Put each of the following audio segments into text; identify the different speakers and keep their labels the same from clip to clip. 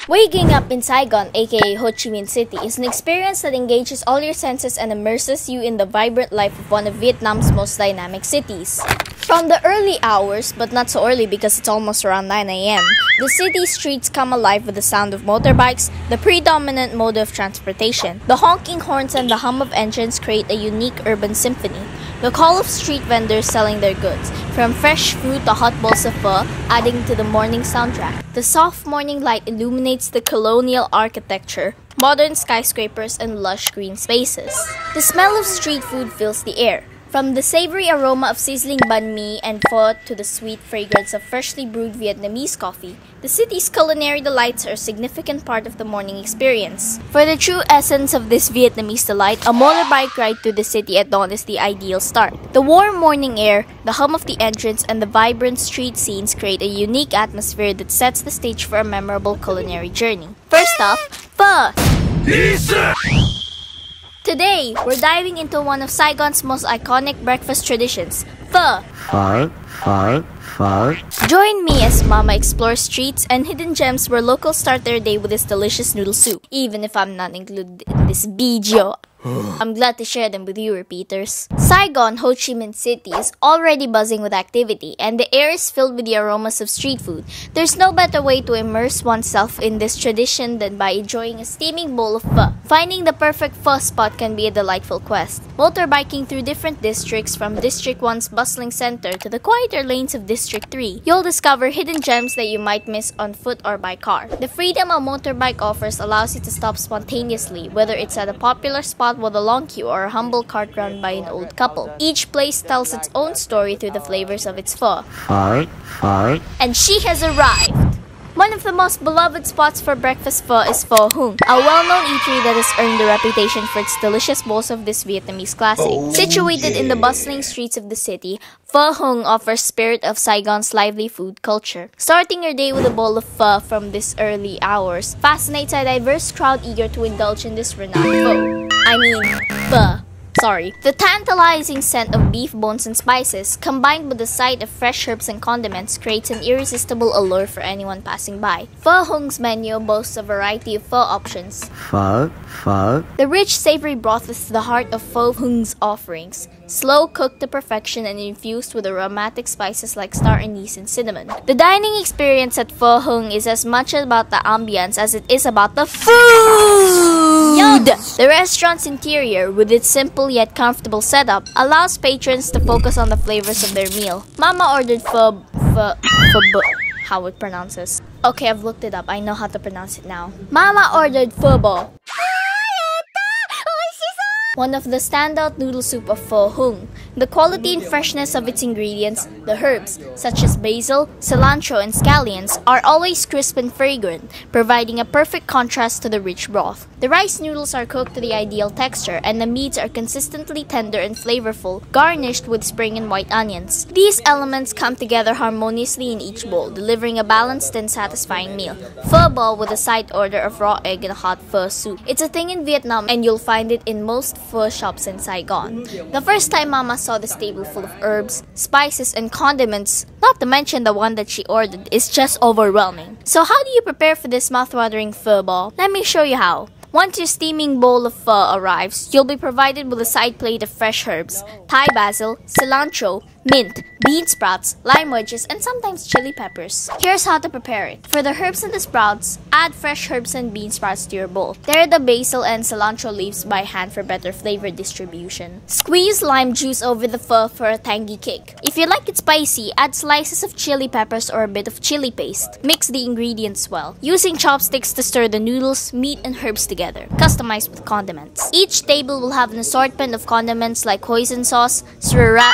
Speaker 1: Waking up in Saigon, aka Ho Chi Minh City, is an experience that engages all your senses and immerses you in the vibrant life of one of Vietnam's most dynamic cities. From the early hours, but not so early because it's almost around 9 a.m., the city streets come alive with the sound of motorbikes, the predominant mode of transportation. The honking horns and the hum of engines create a unique urban symphony. The call of street vendors selling their goods, from fresh fruit to hot bowls of pho, adding to the morning soundtrack. The soft morning light illuminates the colonial architecture, modern skyscrapers, and lush green spaces. The smell of street food fills the air. From the savory aroma of sizzling banh mi and pho to the sweet fragrance of freshly brewed Vietnamese coffee, the city's culinary delights are a significant part of the morning experience. For the true essence of this Vietnamese delight, a motorbike ride through the city at dawn is the ideal start. The warm morning air, the hum of the entrance, and the vibrant street scenes create a unique atmosphere that sets the stage for a memorable culinary journey. First up, pho! Today, we're diving into one of Saigon's most iconic breakfast traditions, pho. Join me as Mama explores streets and hidden gems where locals start their day with this delicious noodle soup. Even if I'm not included in this video, I'm glad to share them with you, repeaters. Saigon, Ho Chi Minh City is already buzzing with activity, and the air is filled with the aromas of street food. There's no better way to immerse oneself in this tradition than by enjoying a steaming bowl of pho. Finding the perfect pho spot can be a delightful quest. Motorbiking through different districts, from District 1's bustling center to the quieter lanes of District 3, you'll discover hidden gems that you might miss on foot or by car. The freedom a motorbike offers allows you to stop spontaneously, whether it's at a popular spot with a long queue or a humble cart run by an old couple. Each place tells its own story through the flavors of its pho. And she has arrived! One of the most beloved spots for breakfast pho is Pho Hung, a well-known eatery that has earned a reputation for its delicious bowls of this Vietnamese classic. Situated in the bustling streets of the city, Pho Hung offers spirit of Saigon's lively food culture. Starting your day with a bowl of pho from these early hours fascinates a diverse crowd eager to indulge in this renowned pho. The tantalizing scent of beef bones and spices, combined with the sight of fresh herbs and condiments, creates an irresistible allure for anyone passing by. Pho Hung's menu boasts a variety of pho options. The rich, savory broth is the heart of Pho Hung's offerings, slow-cooked to perfection and infused with aromatic spices like star anise and cinnamon. The dining experience at Pho Hung is as much about the ambience as it is about the food! Yum! The restaurant's interior, with its simple yet comfortable setup, allows patrons to focus on the flavors of their meal. Mama ordered how it pronounces. Okay, I've looked it up. I know how to pronounce it now. Mama ordered pho bo, one of the standout noodle soup of Pho Hung. The quality and freshness of its ingredients, the herbs, such as basil, cilantro, and scallions, are always crisp and fragrant, providing a perfect contrast to the rich broth. The rice noodles are cooked to the ideal texture, and the meats are consistently tender and flavorful, garnished with spring and white onions. These elements come together harmoniously in each bowl, delivering a balanced and satisfying meal. Pho bo with a side order of raw egg and a hot pho soup. It's a thing in Vietnam, and you'll find it in most pho shops in Saigon. The first time Mama saw this table full of herbs, spices, and condiments, not to mention the one that she ordered, is just overwhelming. So how do you prepare for this mouth-watering pho bo? Let me show you how. Once your steaming bowl of pho arrives, you'll be provided with a side plate of fresh herbs, Thai basil, cilantro, mint, bean sprouts, lime wedges, and sometimes chili peppers. Here's how to prepare it. For the herbs and the sprouts, add fresh herbs and bean sprouts to your bowl. Tear the basil and cilantro leaves by hand for better flavor distribution. Squeeze lime juice over the pho for a tangy kick. If you like it spicy, add slices of chili peppers or a bit of chili paste. Mix the ingredients well, using chopsticks to stir the noodles, meat, and herbs together, customized with condiments. Each table will have an assortment of condiments like hoisin sauce, sriracha.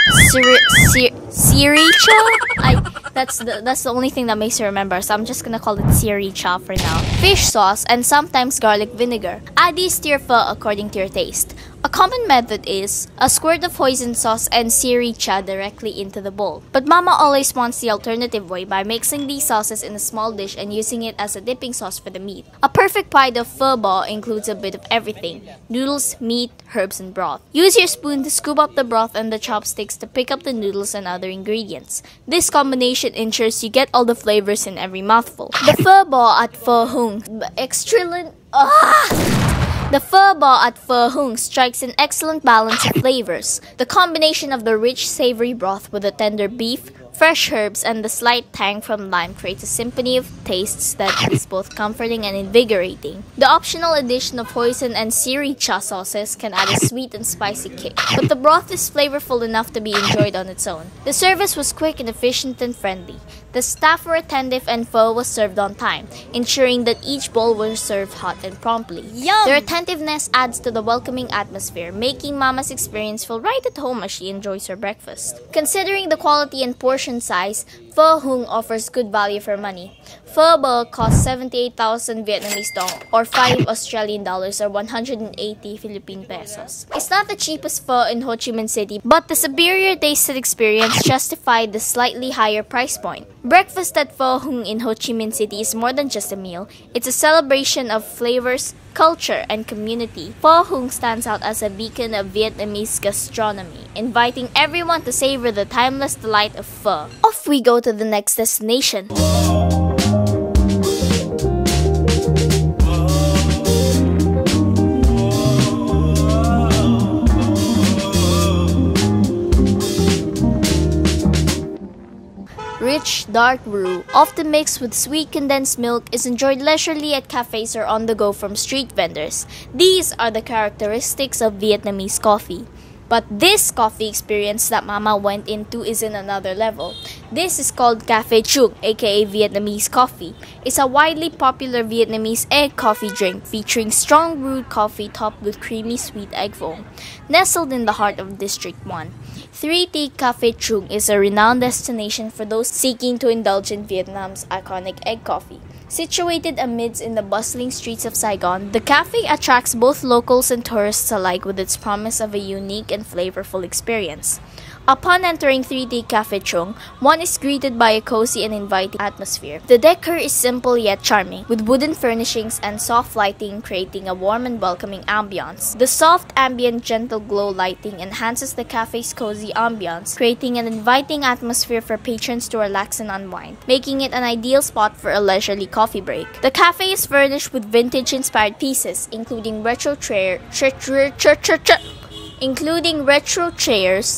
Speaker 1: That's the only thing that makes you remember, so I'm just gonna call it sriracha for now. Fish sauce and sometimes garlic vinegar. Add these to your pho according to your taste. A common method is a squirt of hoisin sauce and sriracha directly into the bowl. But Mama always wants the alternative way by mixing these sauces in a small dish and using it as a dipping sauce for the meat. A perfect bite of pho bo includes a bit of everything: noodles, meat, herbs, and broth. Use your spoon to scoop up the broth and the chopsticks to pick up the noodles and other ingredients. This combination ensures you get all the flavors in every mouthful. The pho bo at Pho Hung The pho bo at Pho Hung strikes an excellent balance of flavors. The combination of the rich, savory broth with the tender beef, fresh herbs, and the slight tang from lime creates a symphony of tastes that is both comforting and invigorating. The optional addition of hoisin and sriracha sauces can add a sweet and spicy kick, but the broth is flavorful enough to be enjoyed on its own. The service was quick and efficient and friendly. The staff were attentive and pho was served on time, ensuring that each bowl was served hot and promptly. Yum! Their attentiveness adds to the welcoming atmosphere, making Mama's experience feel right at home as she enjoys her breakfast. Considering the quality and portion size, Pho Hung offers good value for money. Pho bo costs 78,000 Vietnamese dong or 5 Australian dollars or 180 Philippine pesos. It's not the cheapest pho in Ho Chi Minh City, but the superior taste and experience justified the slightly higher price point. Breakfast at Pho Hung in Ho Chi Minh City is more than just a meal. It's a celebration of flavors, culture, and community. Pho Hung stands out as a beacon of Vietnamese gastronomy, inviting everyone to savor the timeless delight of pho. Off we go to the next destination. Rich, dark brew, often mixed with sweet condensed milk, is enjoyed leisurely at cafes or on the go from street vendors. These are the characteristics of Vietnamese coffee. But this coffee experience that Mama went into is in another level. This is called Café Chung, aka Vietnamese coffee. It's a widely popular Vietnamese egg coffee drink featuring strong brewed coffee topped with creamy sweet egg foam. Nestled in the heart of District 1, 3T Café Chung is a renowned destination for those seeking to indulge in Vietnam's iconic egg coffee. Situated amidst in the bustling streets of Saigon, the cafe attracts both locals and tourists alike with its promise of a unique and flavorful experience. Upon entering 3D Café Chung, one is greeted by a cozy and inviting atmosphere. The decor is simple yet charming, with wooden furnishings and soft lighting creating a warm and welcoming ambiance. The soft, ambient, gentle glow lighting enhances the cafe's cozy ambiance, creating an inviting atmosphere for patrons to relax and unwind, making it an ideal spot for a leisurely coffee break. The cafe is furnished with vintage-inspired pieces, including retro chairs,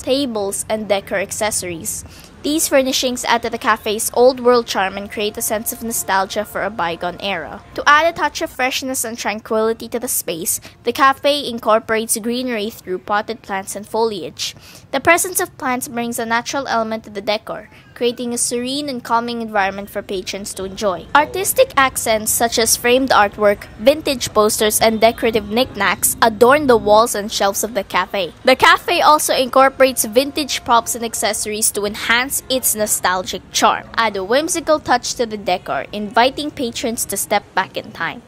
Speaker 1: tables, and decor accessories. These furnishings add to the cafe's old-world charm and create a sense of nostalgia for a bygone era. To add a touch of freshness and tranquility to the space, the cafe incorporates greenery through potted plants and foliage. The presence of plants brings a natural element to the decor, creating a serene and calming environment for patrons to enjoy. Artistic accents such as framed artwork, vintage posters, and decorative knickknacks adorn the walls and shelves of the cafe. The cafe also incorporates vintage props and accessories to enhance its nostalgic charm. Add a whimsical touch to the decor, inviting patrons to step back in time.